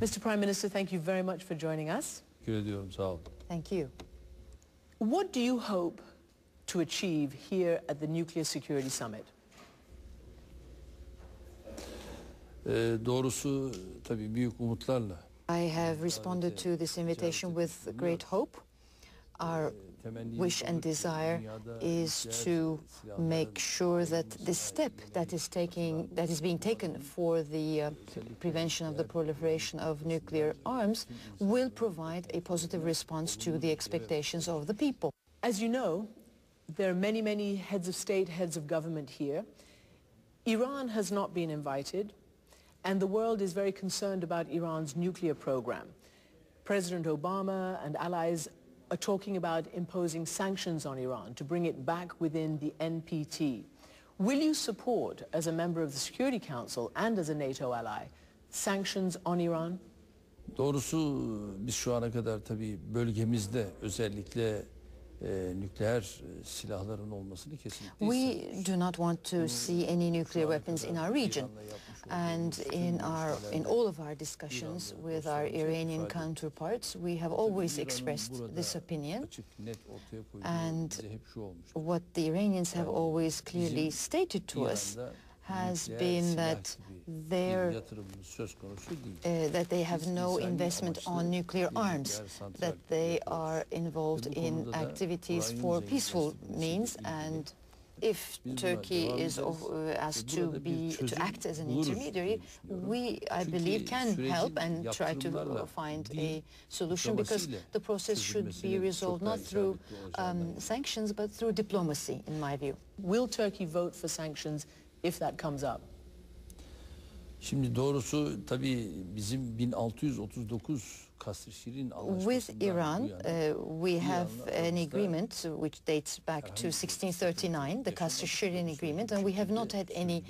Mr. Prime Minister, thank you very much for joining us. Teşekkür ediyorum, sağ olun. Thank you. What do you hope to achieve here at the Nuclear Security Summit? Doğrusu tabii büyük umutlarla. I have responded to this invitation with great hope. Our wish and desire is to make sure that this step that is being taken for the prevention of the proliferation of nuclear arms will provide a positive response to the expectations of the people. As you know, there are many, many heads of state, heads of government here. Iran has not been invited, and the world is very concerned about Iran's nuclear program. President Obama and allies are talking about imposing sanctions on Iran to bring it back within the NPT. Will you support, as a member of the Security Council and as a NATO ally, sanctions on Iran? Doğrusu biz şu ana kadar tabii bölgemizde özellikle nükleer silahların olmasını kesinlikle We do not want to see any nuclear weapons in our region, and in all of our discussions with our Iranian counterparts, we have always expressed this opinion. And what the Iranians have always clearly stated to us has been that they have no investment on nuclear arms, that they are involved in activities for peaceful means, and if Turkey is asked to act as an intermediary, we, I believe, can help and try to find a solution, because the process should be resolved not through sanctions but through diplomacy, in my view. Will Turkey vote for sanctions if that comes up? Şimdi doğrusu tabii bizim 1639 With Iran, we have an agreement which dates back to 1639, the Kasr-Shirin agreement, and we have not had any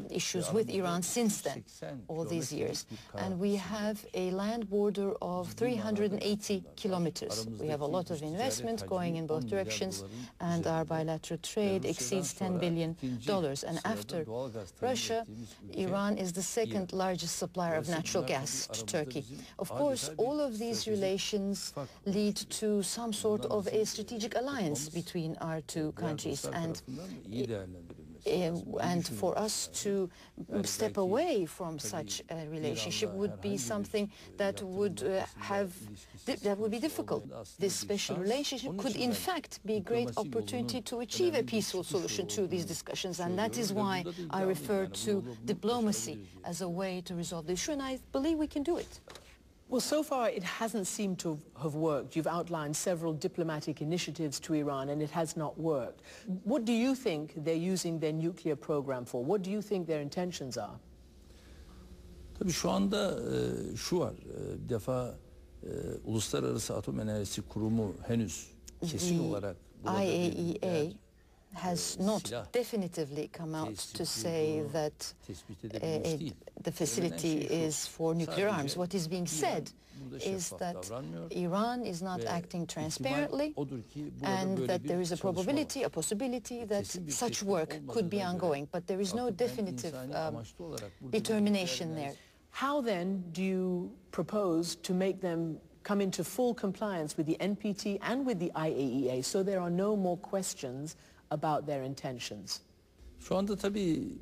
issues with Iran since then, all these years. And we have a land border of 380 kilometers. We have a lot of investment going in both directions, and our bilateral trade exceeds $10 billion. And after Russia, Iran is the second largest supplier of natural gas to Turkey. Of course, all of these relations lead to some sort of a strategic alliance between our two countries, and for us to step away from such a relationship would be something that would be difficult. This special relationship could in fact be a great opportunity to achieve a peaceful solution to these discussions, and that is why I refer to diplomacy as a way to resolve the issue, and I believe we can do it. Well, so far it hasn't seemed to have worked. You've outlined several diplomatic initiatives to Iran, and it has not worked. What do you think they're using their nuclear program for? What do you think their intentions are? Tabii şu anda şu var. Bir defa Uluslararası Atom Enerjisi Kurumu henüz kesin olarak IAEA has not definitively come out to say that the facility is for nuclear arms. What is being said is that Iran is not acting transparently, and that there is a probability, a possibility that such work could be ongoing, but there is no definitive determination there. How then do you propose to make them come into full compliance with the NPT and with the IAEA so there are no more questions about their intentions? Şu anda tabii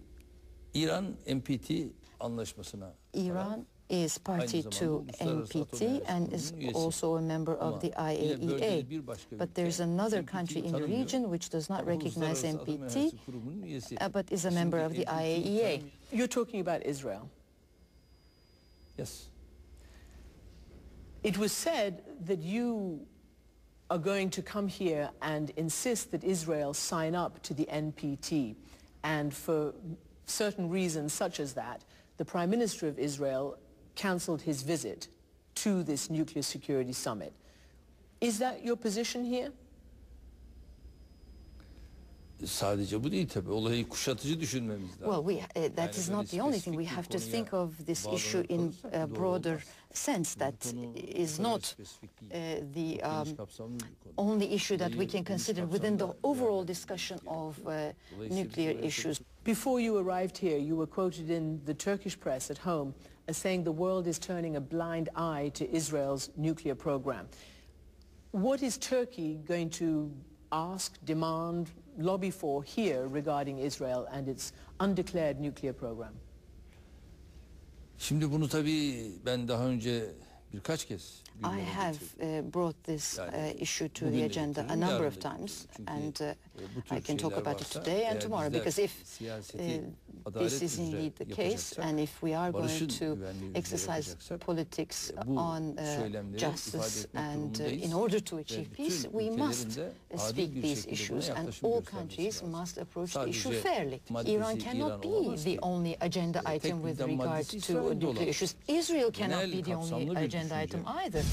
İran NPT anlaşmasına. Iran is party to NPT and is also a member of the IAEA. But there's another country in the region which does not recognize NPT, but is a member of the IAEA. You're talking about Israel. Yes. It was said that you are going to come here and insist that Israel sign up to the NPT, and for certain reasons such as that, the Prime Minister of Israel cancelled his visit to this nuclear security summit. Is that your position here? Sadece bu değil tabii. Olayı kuşatıcı düşünmemiz lazım. Well, that is not the only thing. We have to think of this issue in a broader sense. That is not the only issue that we can consider within the overall discussion of nuclear issues. Before you arrived here, you were quoted in the Turkish press at home as saying the world is turning a blind eye to Israel's nuclear program. What is Turkey going to ask, demand, lobby for here regarding Israel and its undeclared nuclear program? Şimdi bunu tabii ben daha önce birkaç kez I have brought this issue to the agenda a number of times, and I can talk about it today and tomorrow, because if this is indeed the case, and if we are going to exercise politics on justice and in order to achieve peace, we must speak these issues, and all countries must approach the issue fairly. Iran cannot be the only agenda item with regard to nuclear issues. Israel cannot be the only agenda item either.